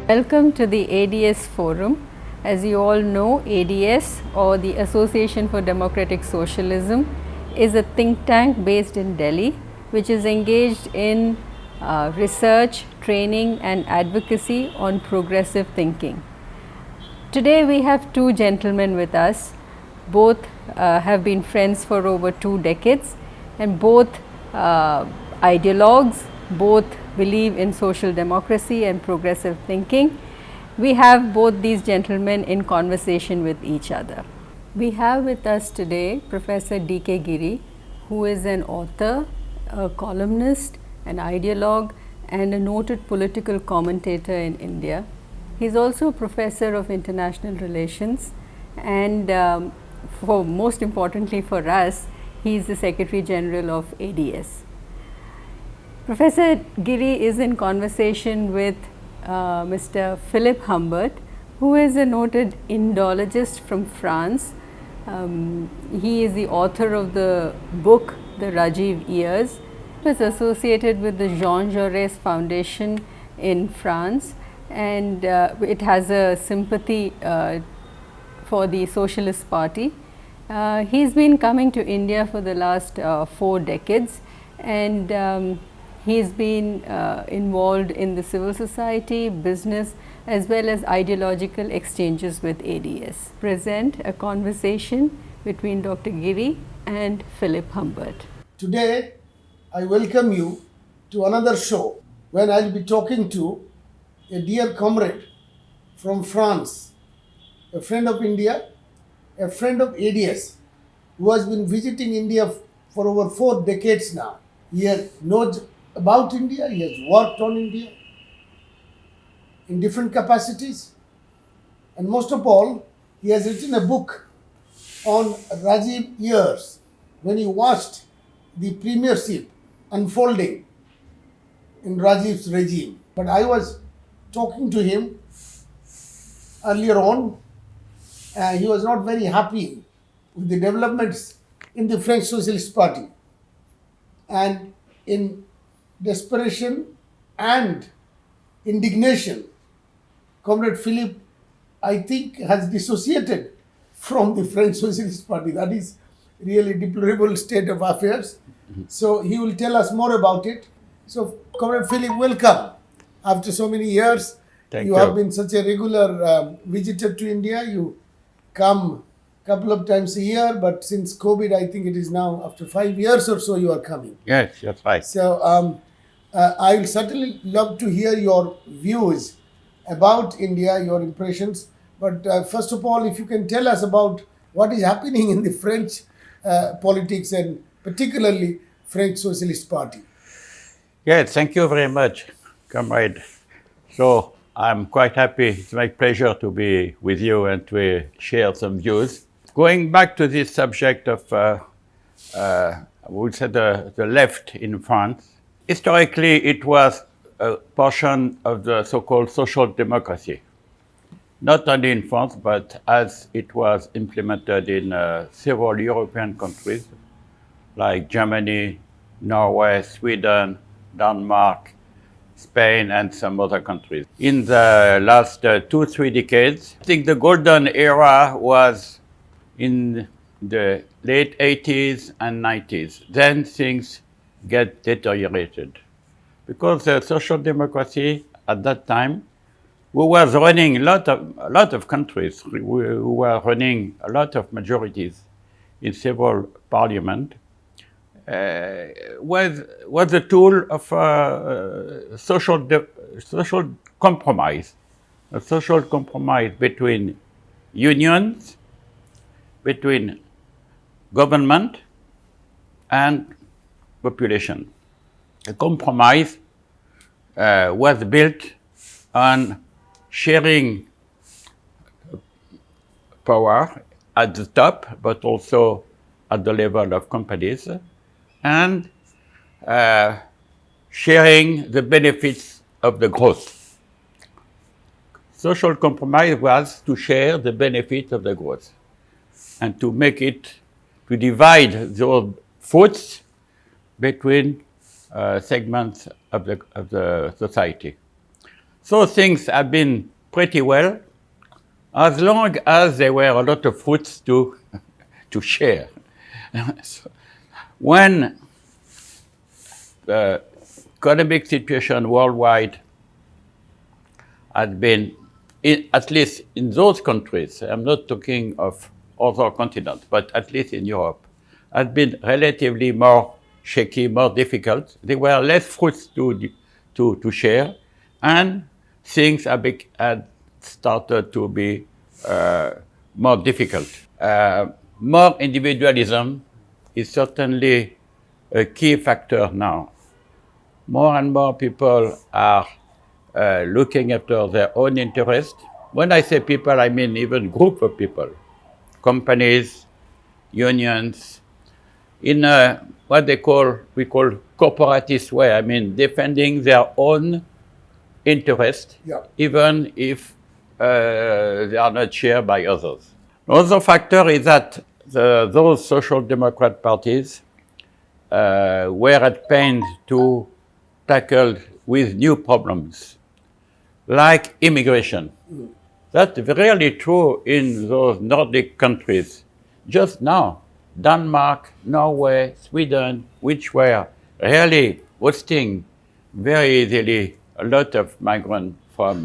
Welcome to the ADS Forum. As you all know, ADS, or the Association for Democratic Socialism, is a think tank based in Delhi which is engaged in research, training and advocacy on progressive thinking. Today we have two gentlemen with us. Both have been friends for over 2 decades and both ideologues, both believe in social democracy and progressive thinking. We have both these gentlemen in conversation with each other. We have with us today Professor D.K. Giri, who is an author, a columnist, an ideologue and a noted political commentator in India. He is also a professor of international relations and most importantly for us, he is the Secretary General of ADS. Professor Giri is in conversation with Mr. Philippe Humbert, who is a noted Indologist from France. He is the author of the book The Rajiv Years. He was associated with the Jean Jaurès Foundation in France, and it has a sympathy for the Socialist Party. He's been coming to India for the last 4 decades, and he's been involved in the civil society, business as well as ideological exchanges with ADS. Present a conversation between Dr. Giri and Philippe Humbert. Today, I welcome you to another show when I'll be talking to a dear comrade from France, a friend of India, a friend of ADS, who has been visiting India for over 4 decades now. He knows about India, he has worked on India in different capacities, and most of all, he has written a book on Rajiv years, when he watched the premiership unfolding in Rajiv's regime. But I was talking to him earlier on, he was not very happy with the developments in the French Socialist Party, and in desperation and indignation, Comrade Philippe, I think, has dissociated from the French Socialist Party. That is really deplorable state of affairs. So he will tell us more about it. So Comrade Philippe, welcome. After so many years, Thank you you. have been such a regular visitor to India. You come a couple of times a year, but since COVID, I think it is now after 5 years or so you are coming. Yes, that's right. So I will certainly love to hear your views about India, your impressions. But first of all, if you can tell us about what is happening in the French politics and particularly French Socialist Party. Yes, thank you very much, comrade. So I'm quite happy. It's my pleasure to be with you and to share some views. Going back to this subject of, I would say, the left in France, historically it was a portion of the so-called social democracy, not only in France, but as it was implemented in several European countries like Germany, Norway, Sweden, Denmark, Spain, and some other countries. In the last 2-3 decades, I think the golden era was in the late 80s and 90s. Then things get deteriorated. Because social democracy at that time, we were running a lot of countries. We were running a lot of majorities in several parliaments. Was a tool of social compromise, a social compromise between unions, between government and population. A compromise was built on sharing power at the top, but also at the level of companies, and sharing the benefits of the growth. Social compromise was to share the benefit of the growth and to make it, to divide those fruits between segments of the society. So things have been pretty well, as long as there were a lot of fruits to share. So when the economic situation worldwide had been, at least in those countries, I'm not talking of other continents, but at least in Europe, had been relatively more shaky, more difficult. There were less fruits to share, and things had started to be more difficult. More individualism is certainly a key factor now. More and more people are looking after their own interest. When I say people, I mean even group of people, companies, unions, in what we call corporatist way. I mean, defending their own interest, Yeah. even if they are not shared by others. Another factor is that those social democrat parties were at pains to tackle with new problems, like immigration. That's really true in those Nordic countries. Just now, Denmark, Norway, Sweden, which were really hosting very easily a lot of migrants from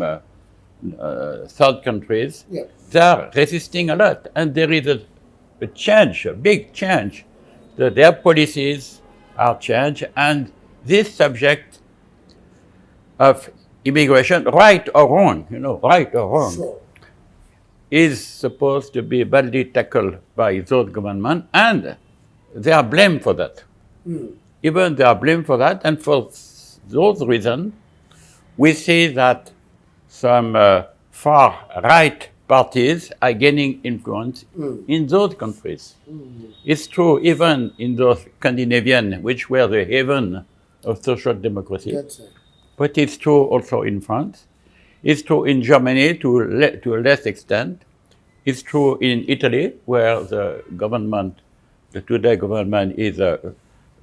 third countries, Yeah. they are resisting a lot. And there is a change, a big change. Their policies are changed, and this subject of immigration, right or wrong, right or wrong, Sure. is supposed to be badly tackled by those governments, and they are blamed for that. Even they are blamed for that, and for those reasons, we see that some far-right parties are gaining influence in those countries. It's true even in those Scandinavian, which were the haven of social democracy. That's it. But it's true also in France. It's true in Germany to a less extent. It's true in Italy, where the government, the today government, is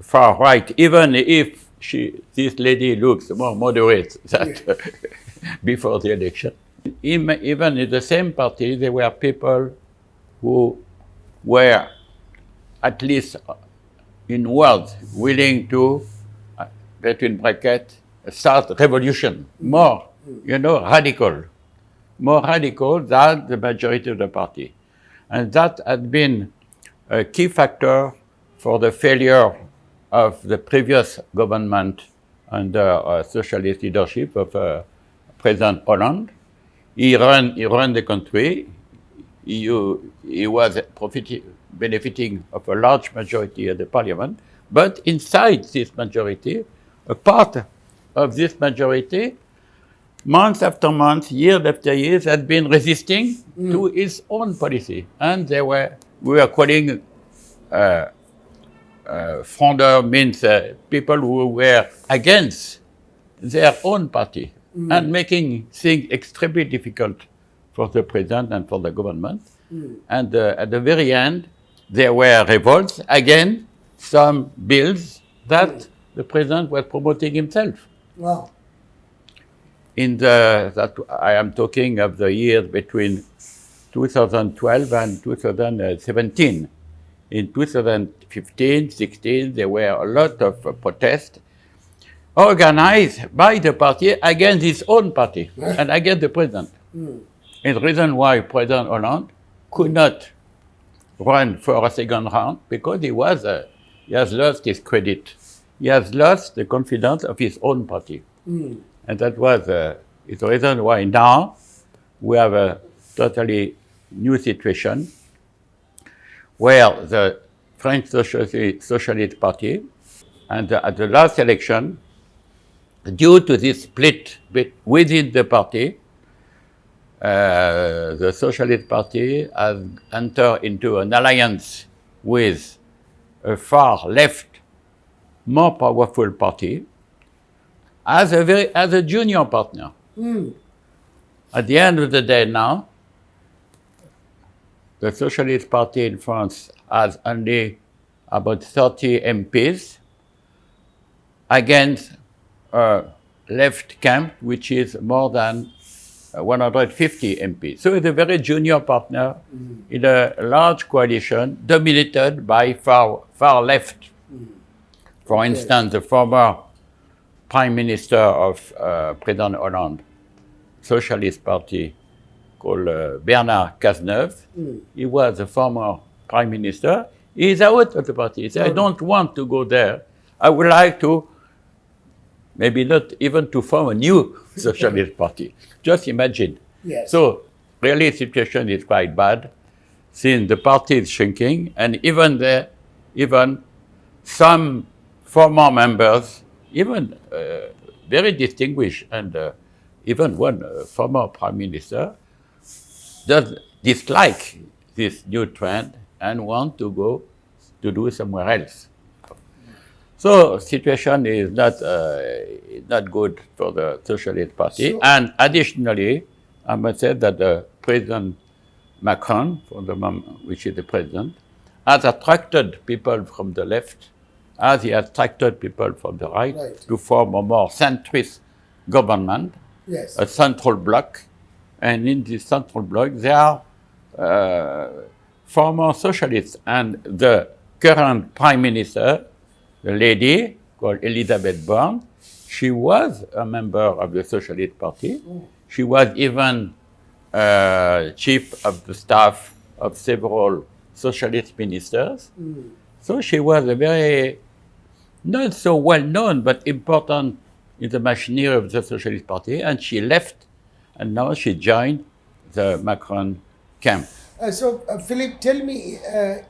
far right, even if this lady looks more moderate than before the election. Even in the same party, there were people who were, at least in words, willing to, between brackets, start revolution, more, radical, more radical than the majority of the party. And that had been a key factor for the failure of the previous government under socialist leadership of President Hollande. He ran the country. He was benefiting of a large majority of the parliament, but inside this majority, a part of this majority, month after month, year after year, had been resisting to his own policy. And we were calling frondeurs, means people who were against their own party and making things extremely difficult for the president and for the government. And at the very end, there were revolts against some bills that the president was promoting himself. Wow. That I am talking of the years between 2012 and 2017. In 2015, 16, there were a lot of protests organized by the party against his own party and against the president. And the reason why President Hollande could not run for a second round, because he has lost his credit. He has lost the confidence of his own party. And that was the reason why now we have a totally new situation where the French Socialist Party, and at the last election, due to this split within the party, the Socialist Party has entered into an alliance with a far left, more powerful party as a junior partner. At the end of the day now, the Socialist Party in France has only about 30 MPs against left camp, which is more than 150 MPs. So it's a very junior partner in a large coalition dominated by far left. For instance, the former Prime Minister of President Hollande, Socialist Party, called Bernard Cazeneuve, he was a former Prime Minister. He is out of the party. He said, I don't want to go there. I would like to, maybe not even to form a new Socialist Party. Just imagine. Yes. So really the situation is quite bad since the party is shrinking, and even some former members, even very distinguished, and even one former prime minister, does dislike this new trend and want to go to do somewhere else. So situation is not good for the Socialist Party. So, and additionally, I must say that President Macron, which is the president, has attracted people from the left, as he has attracted people from the right, to form a more centrist government, yes, a central bloc. And in this central bloc, there are former socialists. And the current prime minister, the lady called Elizabeth Borne, she was a member of the Socialist Party. She was even chief of the staff of several socialist ministers. So she was a very, not so well known, but important in the machinery of the Socialist Party. And she left, and now she joined the Macron camp. Philippe, tell me,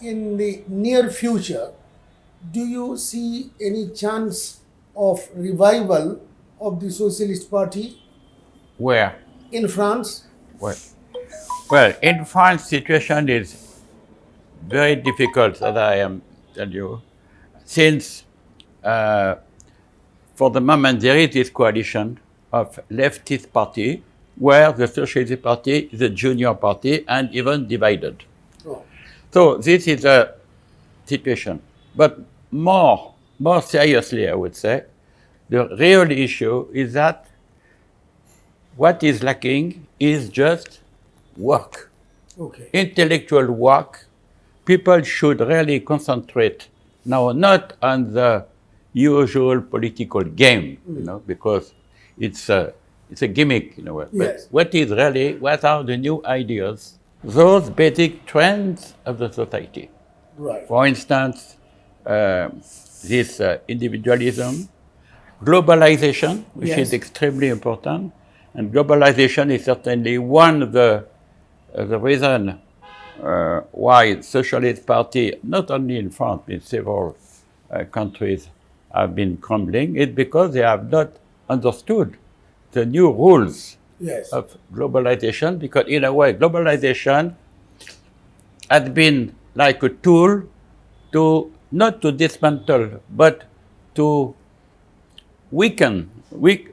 in the near future, do you see any chance of revival of the Socialist Party? Where? In France? Well, in France, situation is very difficult, as I am telling you, since for the moment there is this coalition of leftist party where the Socialist Party is a junior party and even divided. So this is a situation. But more seriously, I would say, the real issue is that what is lacking is just work, intellectual work. People should really concentrate now not on the usual political game, because it's a gimmick in a way. Yes. But what are the new ideas? Those basic trends of the society. Right. For instance, this individualism, globalization, which is extremely important, and globalization is certainly one of the reason why Socialist Party, not only in France, but in several countries, have been crumbling. It's because they have not understood the new rules of globalization, because in a way, globalization has been like a tool to, not to dismantle, but to weaken, to make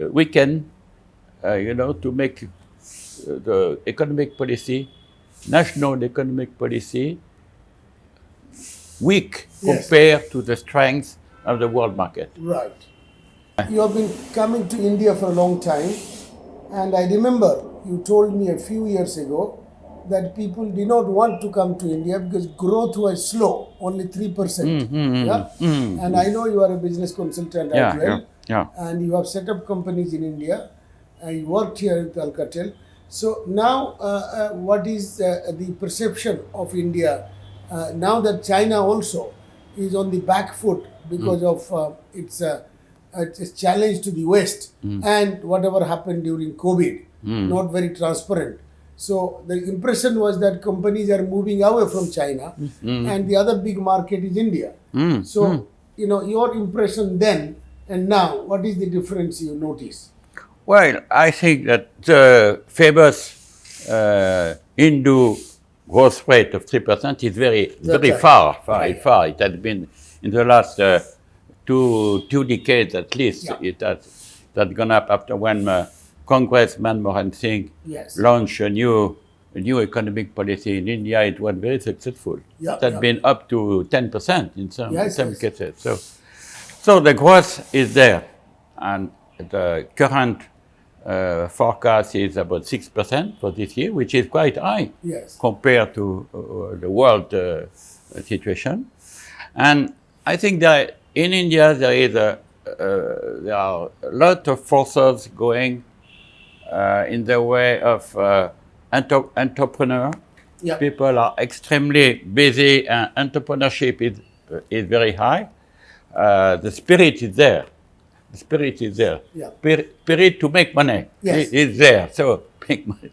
the economic policy, national economic policy, weak compared to the strength of the world market. Right. You have been coming to India for a long time, and I remember you told me a few years ago that people did not want to come to India because growth was slow, only 3%. And I know you are a business consultant as well, and you have set up companies in India, and you worked here with Alcatel. So now, what is the perception of India now that China also is on the back foot because of its challenge to the West and whatever happened during COVID, not very transparent. So the impression was that companies are moving away from China, and the other big market is India. So, your impression then and now, what is the difference you notice? Well, I think that the famous Hindu growth rate of 3% is very far. It has been in the last two decades at least. It has gone up after when Congressman Mohan Singh launched a new economic policy in India. It was very successful. It has been up to 10% in some cases. So the growth is there, and the current forecast is about 6% for this year, which is quite high Yes. compared to the world situation. And I think that in India there are a lot of forces going in the way of entrepreneur. Yeah. People are extremely busy, and entrepreneurship is very high. The spirit is there. The spirit is there. Yeah. Spirit to make money is Yes. there. So make money.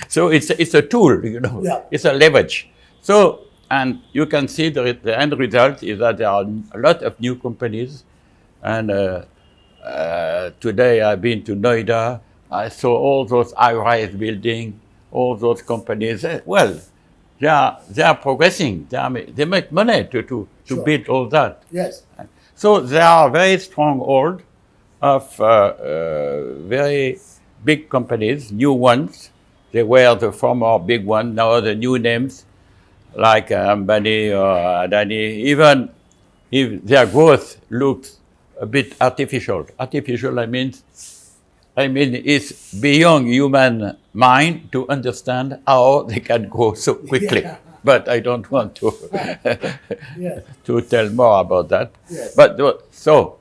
So it's a tool, you know. Yeah. It's a leverage. So, and you can see the end result is that there are a lot of new companies. And today I've been to Noida. I saw all those high-rise buildings, all those companies. Well, they are progressing. They make money to Sure. build all that. Yes. So they are very stronghold of very big companies, new ones. They were the former big one, now the new names like Ambani or Adani. Even if their growth looks a bit artificial. Artificial, I mean, it's beyond human mind to understand how they can grow so quickly. Yeah. But I don't want to Yes. to tell more about that. Yes. But so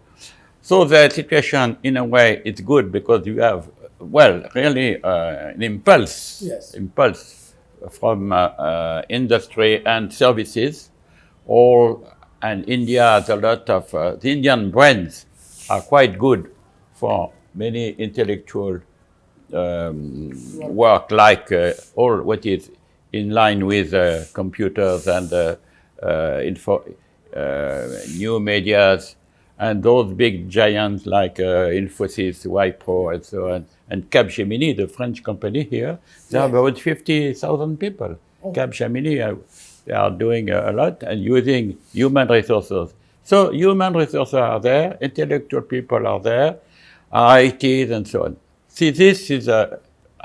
the situation, in a way, it's good because you have, well, really an impulse, Yes. impulse from industry and services. And India has a lot of, the Indian brains are quite good for many intellectual work, like all what is in line with computers and new medias, and those big giants like Infosys, Wipro, and so on, and Capgemini, the French company here, they have about 50,000 people. Capgemini, they are doing a lot and using human resources. So human resources are there, intellectual people are there, ITs and so on. See, this is I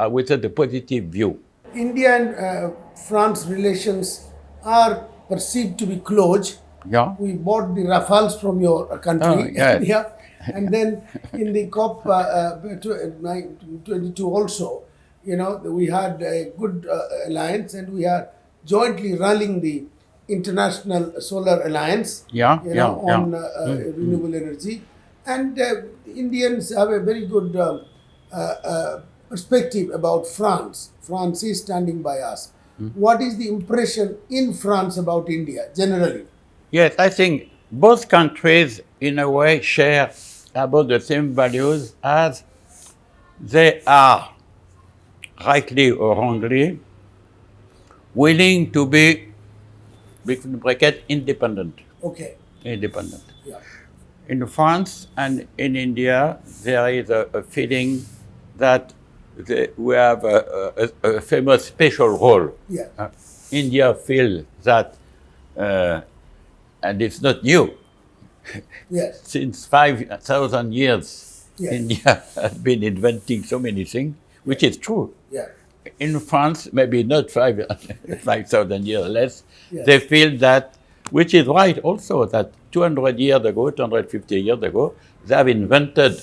would say the positive view. India and France relations are perceived to be close. Yeah. We bought the Rafales from your country, Oh, yes. India, and then in the COP 22 also, you know, we had a good alliance, and we are jointly running the International Solar Alliance, Yeah, you know, yeah, on yeah. renewable energy, and Indians have a very good perspective about France. France is standing by us. What is the impression in France about India generally? Yes, I think both countries, in a way, share about the same values, as they are, rightly or wrongly, willing to be, between bracket, independent. Okay. Independent. Yeah. In France and in India, there is a feeling that we have a famous special role. Yeah. India feels that, and it's not new. Yes. Since 5,000 years, Yes. India has been inventing so many things, which is true. Yeah. In France, maybe not 5,000 years less, Yes. they feel that, which is right also, that 200 years ago, 250 years ago, they have invented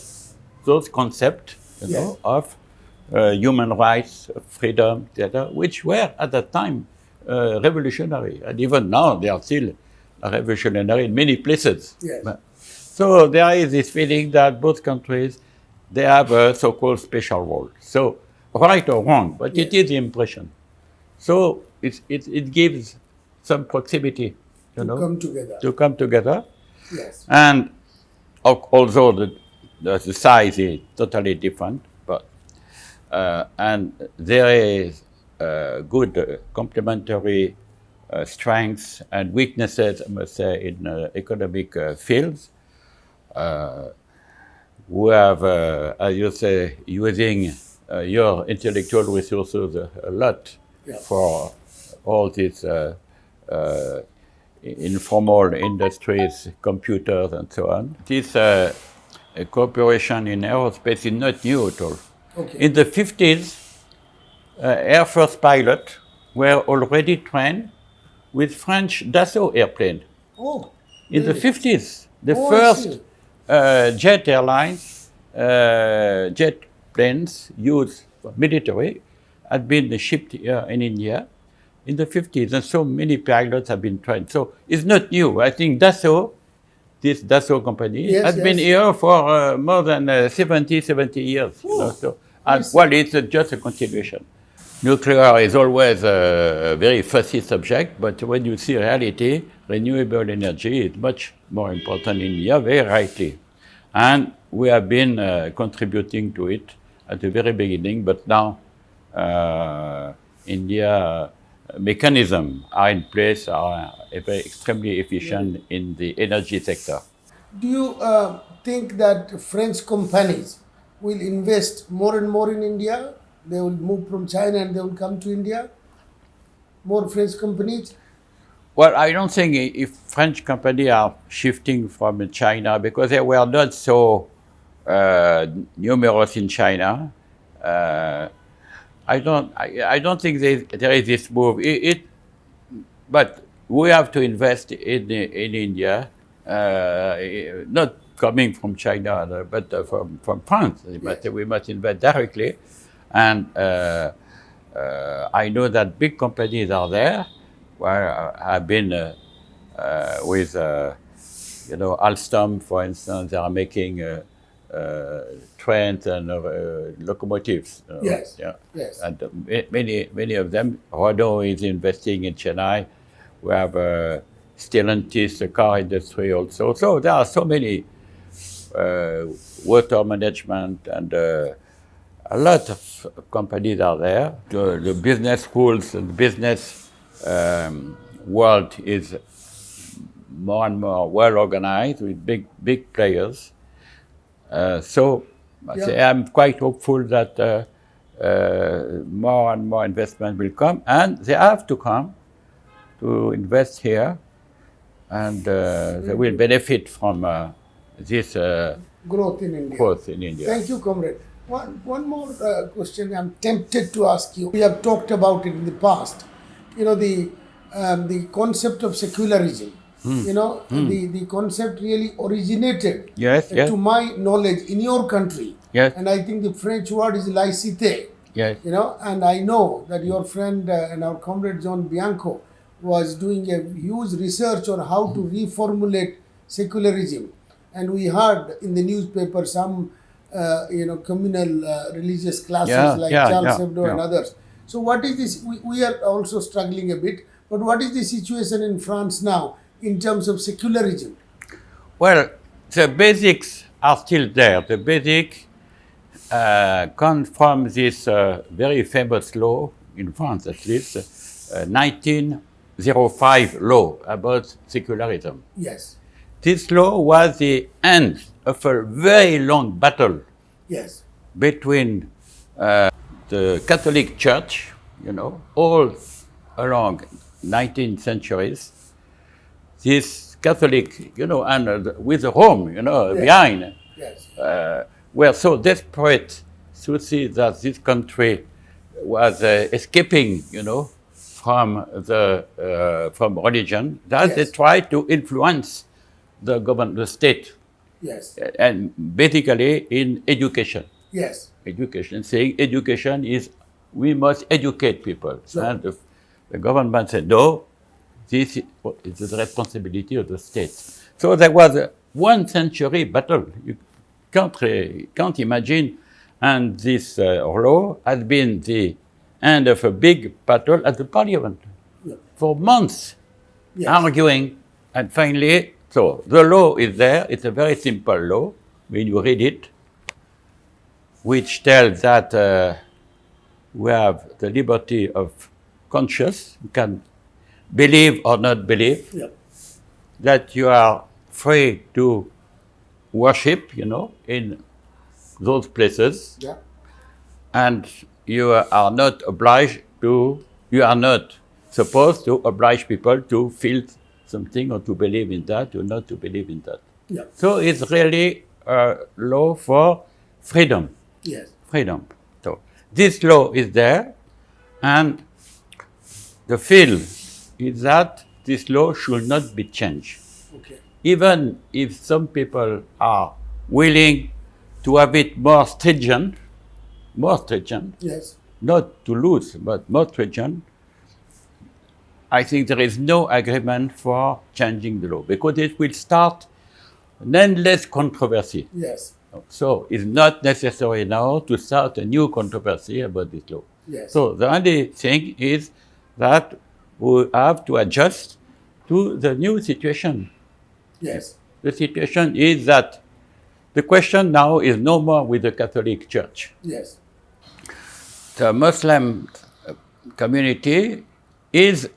those concepts, you know, of human rights, freedom, etc., which were at that time revolutionary. And even now, they are still revolutionary in many places. Yes. So there is this feeling that both countries, they have a so-called special role. So, right or wrong, but it is the impression. So it gives some proximity, you know, Come together. to come together. Yes. And although the size is totally different, but and there is good complementary strengths and weaknesses, I must say, in economic fields. We have, as you say, using your intellectual resources a lot for all these informal industries, computers, and so on. This cooperation in aerospace is not new at all. Okay. In the 50s, Air Force pilots were already trained with French Dassault airplane. Oh. In the 50s, the Oh, I first see. jet airlines jet planes used for military had been shipped here in India in the 50s, and so many pilots have been trained. So it's not new. I think Dassault, this Dassault company, Yes, has been yes. here for more than 70 years. You know, so, and, Yes. well, it's just a continuation. Nuclear is always a very fussy subject, but when you see reality, renewable energy is much more important in India, very rightly. And we have been contributing to it at the very beginning, but now India mechanisms are in place, are very extremely efficient in the energy sector. Do you think that French companies will invest more and more in India? They will move from China and they will come to India? More French companies? Well, I don't think if French companies are shifting from China because they were not so numerous in China. I don't think there is this move. But we have to invest in India, not coming from China, but from France. We must invest directly. And I know that big companies are there, where I've been with, Alstom, for instance. They are making trains and locomotives. Yes. Yeah. Yes. And many of them. Renault is investing in Chennai. We have Stellantis, the car industry also. So there are so many water management and a lot of companies are there. The business schools and business world is more and more well organized with big players. So I'm quite hopeful that more and more investment will come, and they have to come to invest here, and they will benefit from this Growth in India. growth in India. Thank you, comrade. One more question I'm tempted to ask you. We have talked about it in the past. The concept of secularism. The concept really originated, Yes. to my knowledge, in your country. Yes. And I think the French word is laïcité. Yes. And I know that your friend and our comrade John Bianco was doing a huge research on how to reformulate secularism. And we heard in the newspaper some, communal religious classes like Charles Hebdo and others. So what is this? We are also struggling a bit, but what is the situation in France now in terms of secularism? Well, the basics are still there. The basic come from this very famous law in France, at least, 1905 law about secularism. Yes. This law was the end of a very long battle Yes. between the Catholic Church, all along 19th centuries. This Catholic, and with Rome, behind, Yes. were so desperate to see that this country was escaping, from religion, that they tried to influence the government, the state, Yes. and basically in education. Yes. Education, saying education is, we must educate people. Sure. And the government said, no, this is the responsibility of the state. So there was a 1 century battle. You can't imagine. And this law has been the end of a big battle at the parliament for months, arguing. And finally, so the law is there. It's a very simple law when you read it, which tells that we have the liberty of conscience. You can believe or not believe, that you are free to worship, in those places, and you are not supposed to oblige people to feel something or to believe in that or not to believe in that. So it's really a law for freedom. Yes. Freedom. So this law is there, and the feel is that this law should not be changed. Okay. Even if some people are willing to have it more stringent, Yes. not to lose, but more stringent, I think there is no agreement for changing the law because it will start an endless controversy. Yes. So it's not necessary now to start a new controversy about this law. Yes. So the only thing is that we have to adjust to the new situation. Yes. The situation is that the question now is no more with the Catholic Church. Yes. The Muslim community is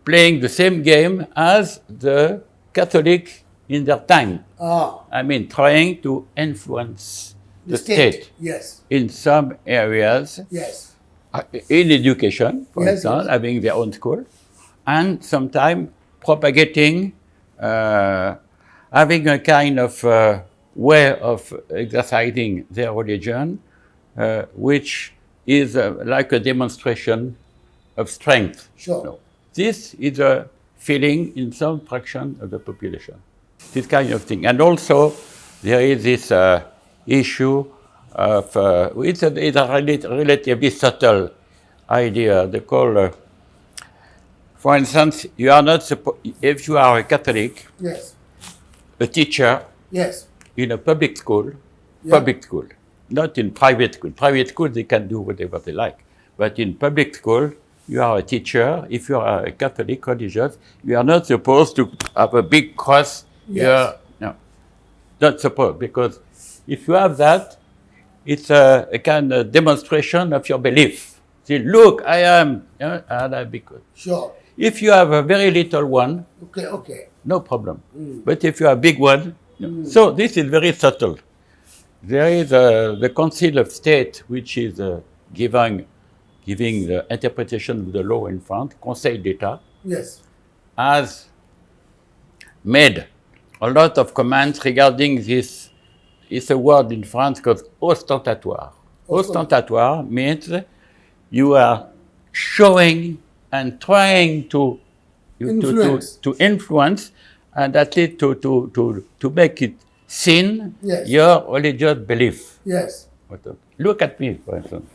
playing the same game as the Catholic in their time. I mean, trying to influence the state Yes. in some areas, Yes. in education, for Yes, instance, yes. having their own school, and sometimes propagating, having a kind of way of exercising their religion, which is like a demonstration of strength. Sure. No. This is a feeling in some fraction of the population. This kind of thing. And also, there is this issue of, it's a relatively subtle idea. They call, for instance, you are not if you are a Catholic, Yes. a teacher Yes. in a public school, not in private school. Private school, they can do whatever they like. But in public school, you are a teacher. If you are a Catholic religious, you are not supposed to have a big cross here. No, not supposed, because if you have that, it's a kind of demonstration of your belief. See, look, I am, and I be good. Sure. If you have a very little one, Okay. no problem. But if you have a big one, no. So this is very subtle. There is the Council of State, which is giving the interpretation of the law in France, Conseil d'État, Yes. has made a lot of comments regarding this. It's a word in France called ostentatoire. Ostentatoire means you are showing and trying to influence, and at least to make it sin your religious belief. Yes. Look at me, for instance.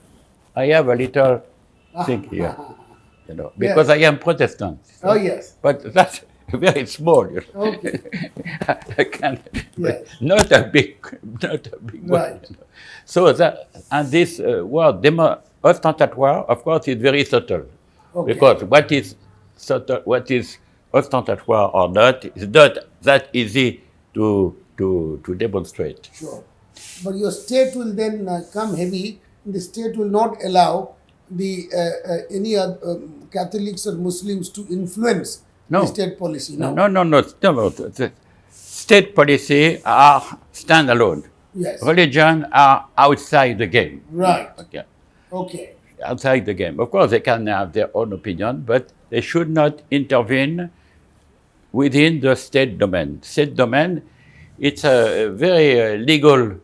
I have a little thing here, because I am Protestant. Oh, yes. But that's very small. Okay. I can, but not a big one. Right. So that, and this word ostentatoire, of course, is very subtle, because what is subtle, what is ostentatoire or not, is not that easy to demonstrate. Sure. But your state will then come heavy. The state will not allow the any Catholics or Muslims to influence the state policy. No. The state policy are standalone. Yes. Religion are outside the game. Right. Okay. Outside the game. Of course, they can have their own opinion, but they should not intervene within the state domain. State domain, it's a very legal.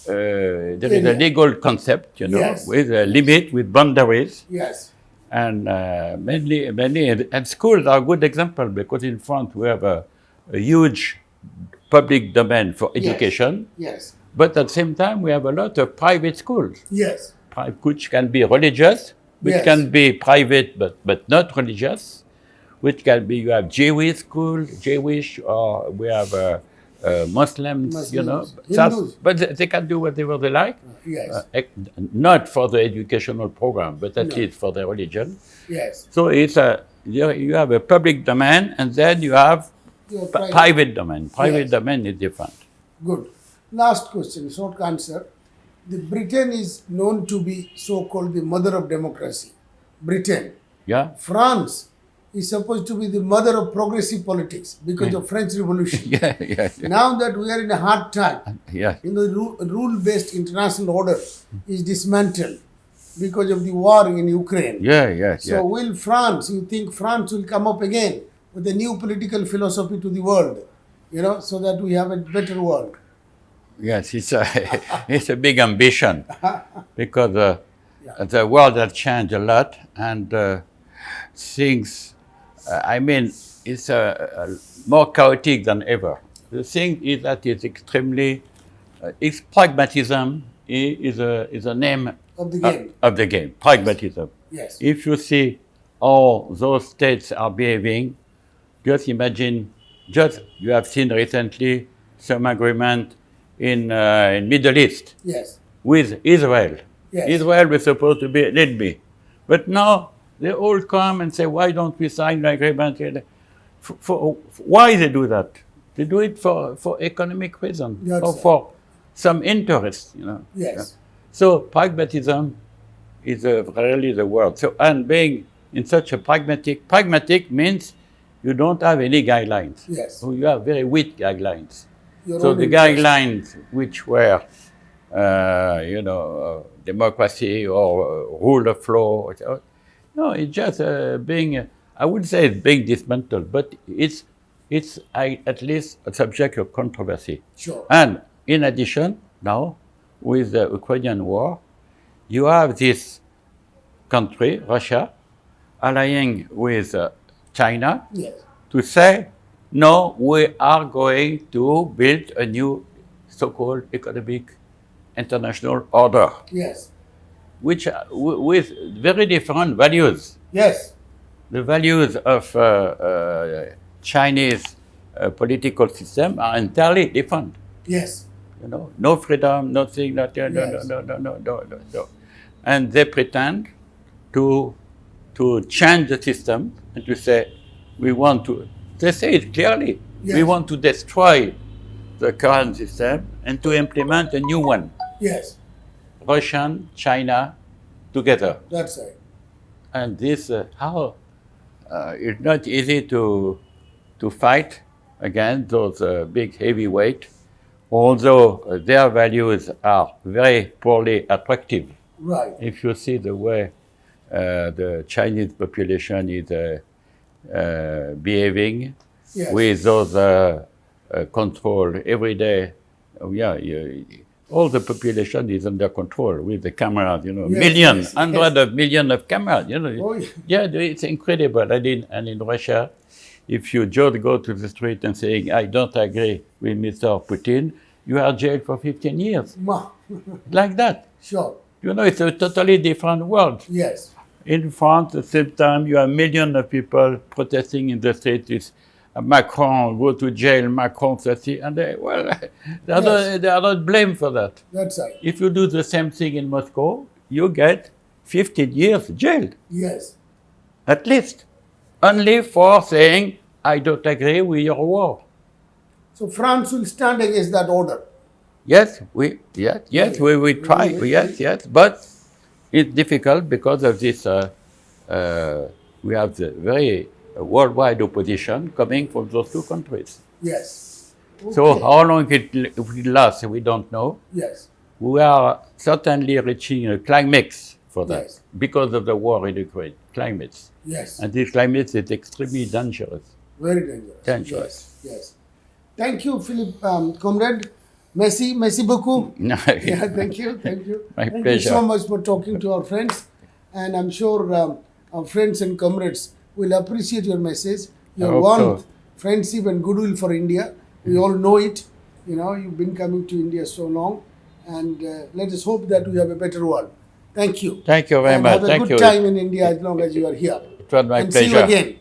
There is a legal concept, with a limit, with boundaries. Yes. And many, and schools are a good example, because in France we have a huge public domain for education. Yes. But at the same time, we have a lot of private schools. Yes. Which can be religious, which can be private but not religious, which can be, you have Jewish school, or we have Muslims, but they can do whatever they like. Yes. Not for the educational program, but at least for the religion. Yes. So it's you have a public domain, and then you have private domain. Private domain is different. Good. Last question, short answer. The Britain is known to be so-called the mother of democracy. Britain. Yeah. France is supposed to be the mother of progressive politics because of French Revolution. Now that we are in a hard time, rule-based international order is dismantled because of the war in Ukraine. So will France, you think France will come up again with a new political philosophy to the world, so that we have a better world? Yes, it's a big ambition, because the world has changed a lot, and things, it's more chaotic than ever. The thing is that it's extremely It's pragmatism is a name Of the game. of the game. Pragmatism. Yes. If you see how those states are behaving, just imagine. You have seen recently some agreement in Middle East Yes. with Israel. Yes. Israel was supposed to be lead me, but now they all come and say, "Why don't we sign the agreement?" Why they do that? They do it for economic reasons That's or right. for some interest, Yes. So pragmatism is really the word. So, and being in such a pragmatic means you don't have any guidelines. Yes. So you have very weak guidelines. Your So own the interest. guidelines which were, democracy or rule of law, no, it's just being, I would say it's being dismantled, but it's at least a subject of controversy. Sure. And in addition, now, with the Ukrainian war, you have this country, Russia, allying with China Yes. to say, no, we are going to build a new so-called economic international order, Yes. which with very different values. Yes. The values of Chinese political system are entirely different. Yes. No freedom, nothing, no. And they pretend to change the system and to say, they say it clearly, Yes. we want to destroy the current system and to implement a new one. Yes. Russian, China, together. That's right. And this, it's not easy to fight against those big heavyweight, although their values are very poorly attractive. Right. If you see the way the Chinese population is behaving Yes. with those control every day, all the population is under control with the cameras, Yes, hundreds of millions of cameras, Oh, yeah. Yeah, it's incredible. And in Russia, if you just go to the street and saying, I don't agree with Mr. Putin, you are jailed for 15 years. Like that. Sure. It's a totally different world. Yes. In France, at the same time, you have millions of people protesting in the streets. Macron go to jail, Macron, and they are not blamed for that. That's right. If you do the same thing in Moscow, you get 15 years jailed, Yes. at least, only for saying, I don't agree with your war. So France will stand against that order. Yes, we try, yes, but it's difficult because of this, we have the very worldwide opposition coming from those two countries. Yes. So Okay. how long it will last, we don't know. Yes. We are certainly reaching a climax for that Yes. because of the war in Ukraine, climax. Yes. And this climax is extremely dangerous. Very dangerous. Dangerous. Yes. Yes. Thank you, Philippe, comrade. Merci beaucoup. Yeah, thank you. Thank you. My Thank pleasure. you so much for talking to our friends. And I'm sure our friends and comrades will appreciate your message, your hope warmth, so. friendship, and goodwill for India. We all know it. You've been coming to India so long. And let us hope that we have a better world. Thank you. Thank you very And much. have a Thank good you. time in India as long as you are here. It was my and pleasure. see you again.